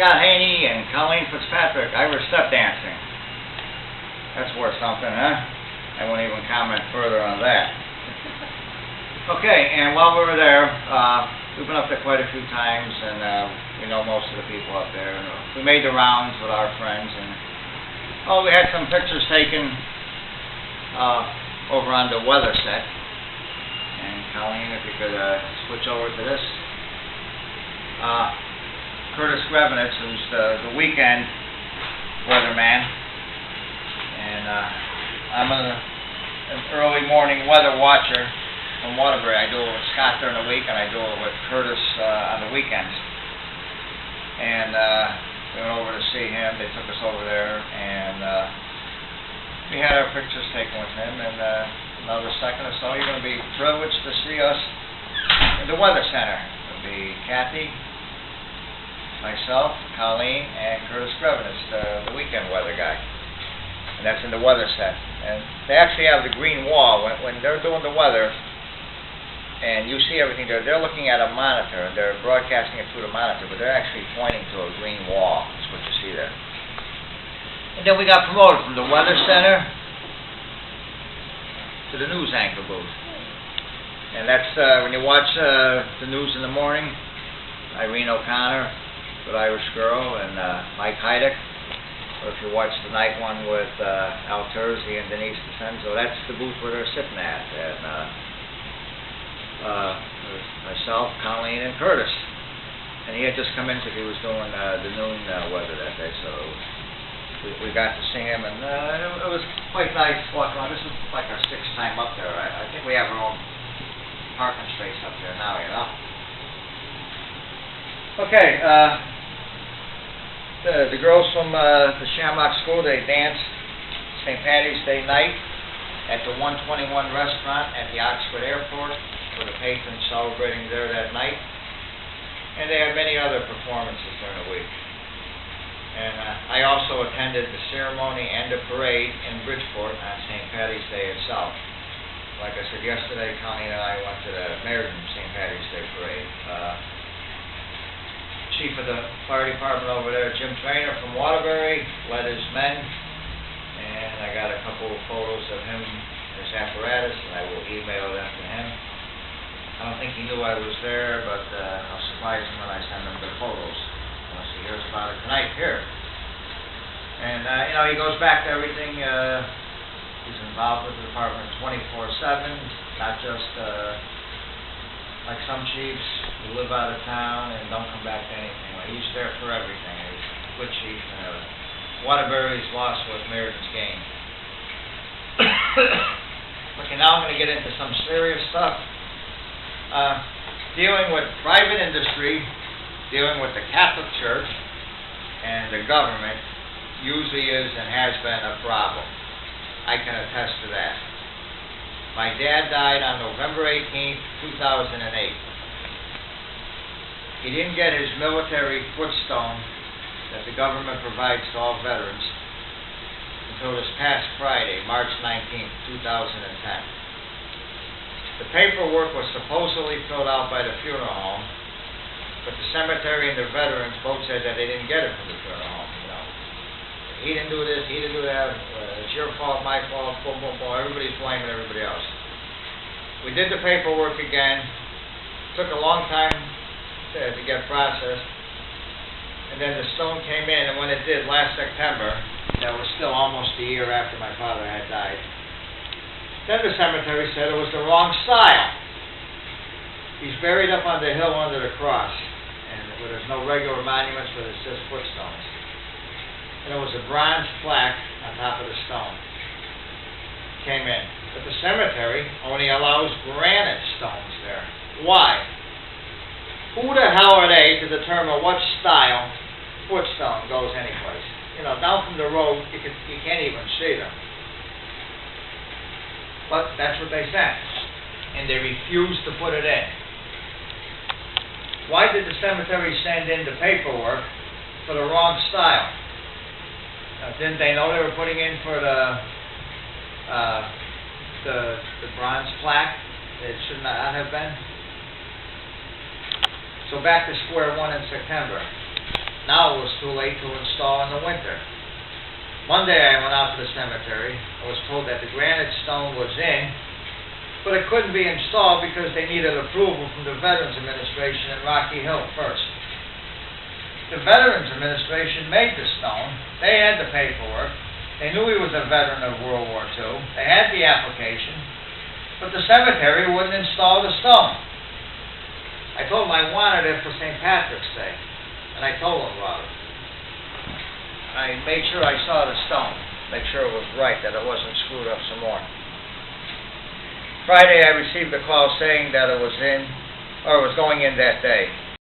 Scott Haney and Colleen Fitzpatrick, Irish step dancing. That's worth something, huh? I won't even comment further on that. Okay, and while we were there, we've been up there quite a few times, and we know most of the people up there. We made the rounds with our friends, and we had some pictures taken over on the weather set. And Colleen, if you could switch over to this. Curtis Grevenitz, who's the weekend weatherman, and I'm an early morning weather watcher from Waterbury. I do it with Scott during the week, and I do it with Curtis on the weekends. And we went over to see him. They took us over there, and we had our pictures taken with him. And another second or so, you're going to be privileged to see us in the weather center. It'll be Kathy, myself, Colleen, and Curtis Grevenitz, the weekend weather guy. And that's in the weather set. And they actually have the green wall. When they're doing the weather, and you see everything there, they're looking at a monitor, and they're broadcasting it through the monitor, but they're actually pointing to a green wall. That's what you see there. And then we got promoted from the weather center to the news anchor booth. And that's when you watch the news in the morning, Irene O'Connor, with Irish Girl, and Mike Heidick. Or if you watch the night one with Al Terzi and Denise DeCenzo, that's the booth where they're sitting at. And myself, Colleen, and Curtis. And he had just come in because he was doing the noon weather that day, so we got to see him, and it was quite nice walking around. This is like our sixth time up there. I think we have our own parking space up there now, you know. Okay, the girls from the Shamrock School, they danced St. Patty's Day night at the 121 restaurant at the Oxford Airport for the patrons celebrating there that night. And they had many other performances during the week. And I also attended the ceremony and the parade in Bridgeport on St. Patty's Day itself. Like I said yesterday, Colleen and I went to the Meriden St. Patty's Day parade. Chief of the fire department over there, Jim Trainer from Waterbury, led his men, and I got a couple of photos of him and his apparatus, and I will email them to him. I don't think he knew I was there, but I'll surprise him when I send him the photos, unless he hears about it tonight here. And, you know, he goes back to everything. He's involved with the department 24/7, not just like some chiefs who live out of town and don't come back to anything. Well, he's there for everything. He's a good chief. Waterbury's lost was Meriden's gain. Okay, now I'm going to get into some serious stuff. Dealing with private industry, dealing with the Catholic Church, and the government usually is and has been a problem. I can attest to that. My dad died on November 18th, 2008. He didn't get his military footstone that the government provides to all veterans until this past Friday, March 19th, 2010. The paperwork was supposedly filled out by the funeral home, but the cemetery and the veterans both said that they didn't get it from the funeral home. You know, he didn't do this, he didn't do that. It's your fault, my fault, boom, boom, boom. Everybody's blaming everybody else. We did the paperwork again. Took a long time to get processed. And then the stone came in, and when it did last September, that was still almost a year after my father had died. Then the cemetery said it was the wrong style. He's buried up on the hill under the cross, and where there's no regular monuments, but it's just footstones. And there was a bronze plaque on top of the stone. Came in. But the cemetery only allows granite stones there. Why? Who the hell are they to determine what style footstone goes anyplace? You know, down from the road, you can't even see them. But that's what they said. And they refused to put it in. Why did the cemetery send in the paperwork for the wrong style? Didn't they know they were putting in for the bronze plaque? It should not have been. So back to square one in September. now it was too late to install in the winter. Monday I went out to the cemetery. I was told that the granite stone was in, but it couldn't be installed because they needed approval from the Veterans Administration in Rocky Hill first. The Veterans Administration made the stone. They had the paperwork. They knew he was a veteran of World War II. They had the application, but the cemetery wouldn't install the stone. I told them I wanted it for St. Patrick's Day, and I told them about it. I made sure I saw the stone, make sure it was right, that it wasn't screwed up some more. Friday I received a call saying that it was in, or it was going in that day.